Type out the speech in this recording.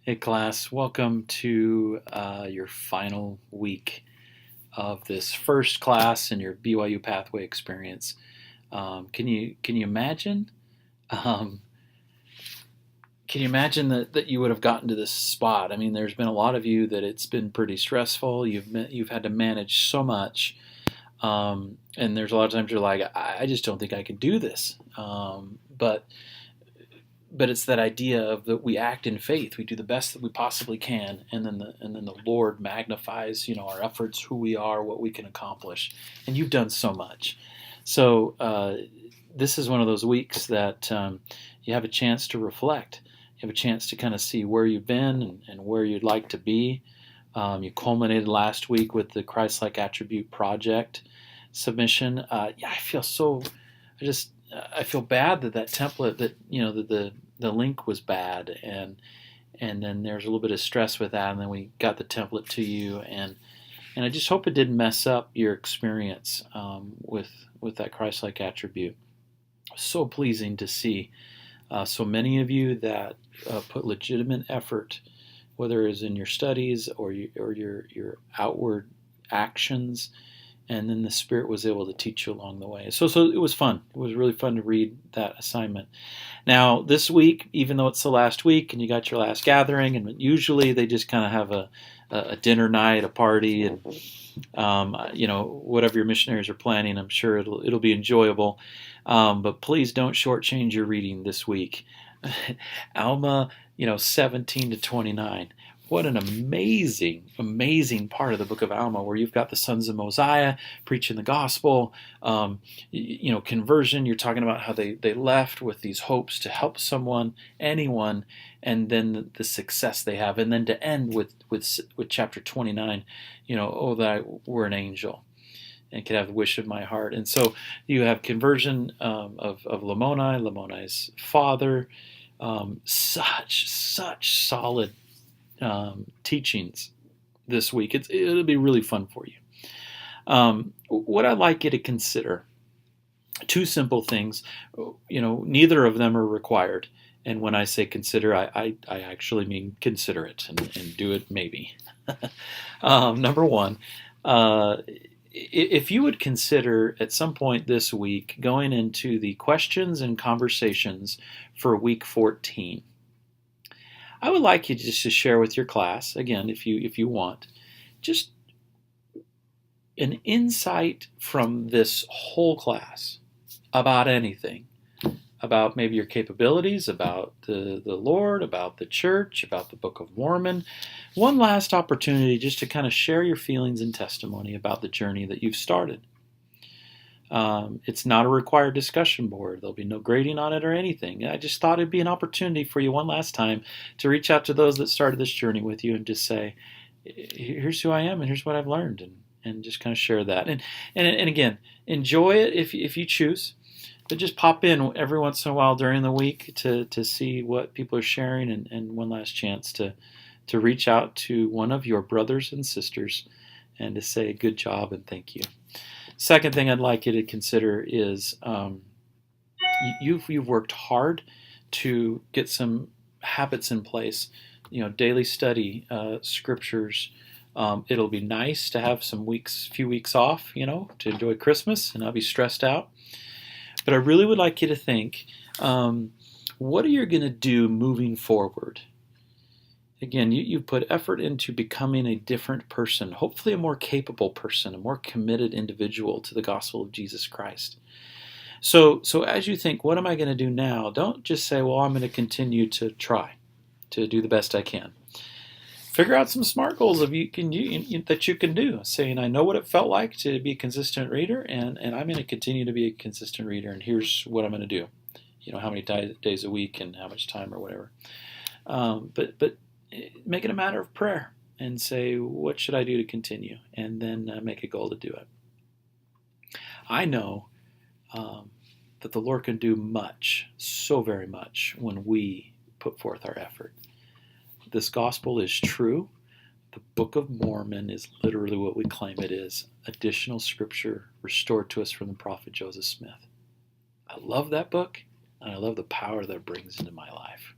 Hey, class, welcome to your final week of this first class in your BYU pathway experience. Can you imagine? Um, can you imagine that you would have gotten to this spot? I mean, there's been a lot of you that it's been pretty stressful. You've had to manage so much, and there's a lot of times you're like, I just don't think I can do this. But it's that idea of that we act in faith. We do the best that we possibly can, and then the Lord magnifies, our efforts, who we are, what we can accomplish. And you've done so much. So this is one of those weeks that you have a chance to reflect. You have a chance to kind of see where you've been and where you'd like to be. You culminated last week with the Christ-like attribute project submission. I feel so. I feel bad that template that the link was bad, and then there's a little bit of stress with that, and then we got the template to you, and I just hope it didn't mess up your experience with that Christ-like attribute. So pleasing to see so many of you that put legitimate effort, whether it's in your studies or your outward actions, and then the Spirit was able to teach you along the way. So it was fun. It was really fun to read that assignment. Now, this week, even though it's the last week and you got your last gathering, and usually they just kind of have a dinner night, a party, and whatever your missionaries are planning, I'm sure it'll be enjoyable. But please don't shortchange your reading this week. Alma, 17 to 29. What an amazing, amazing part of the book of Alma, where you've got the sons of Mosiah preaching the gospel, conversion. You're talking about how they left with these hopes to help someone, anyone, and then the success they have. And then to end with chapter 29, oh, that I were an angel and could have the wish of my heart. And so you have conversion of Lamoni's father, such solid teachings this week. It'll be really fun for you. What I'd like you to consider, two simple things. Neither of them are required. And when I say consider, I actually mean consider it and do it maybe. Number one, if you would consider at some point this week going into the questions and conversations for week 14. I would like you just to share with your class, again, if you want, just an insight from this whole class about anything, about maybe your capabilities, about the Lord, about the church, about the Book of Mormon. One last opportunity just to kind of share your feelings and testimony about the journey that you've started. It's not a required discussion board. There'll be no grading on it or anything. I just thought it'd be an opportunity for you one last time to reach out to those that started this journey with you and just say, here's who I am and here's what I've learned, and just kind of share that. And again, enjoy it if you choose, but just pop in every once in a while during the week to see what people are sharing, and one last chance to reach out to one of your brothers and sisters and to say good job and thank you. Second thing I'd like you to consider is you've worked hard to get some habits in place. Daily study, scriptures. It'll be nice to have few weeks off, to enjoy Christmas and not be stressed out. But I really would like you to think, what are you going to do moving forward? Again, you put effort into becoming a different person, hopefully a more capable person, a more committed individual to the gospel of Jesus Christ. So as you think, what am I going to do now? Don't just say, well, I'm going to continue to try to do the best I can. Figure out some SMART goals that you can do, saying, I know what it felt like to be a consistent reader, and I'm going to continue to be a consistent reader, and here's what I'm going to do. How many days a week and how much time or whatever. But make it a matter of prayer and say, what should I do to continue? And then make a goal to do it. I know that the Lord can do much, so very much, when we put forth our effort. This gospel is true. The Book of Mormon is literally what we claim it is. Additional scripture restored to us from the prophet Joseph Smith. I love that book, and I love the power that it brings into my life.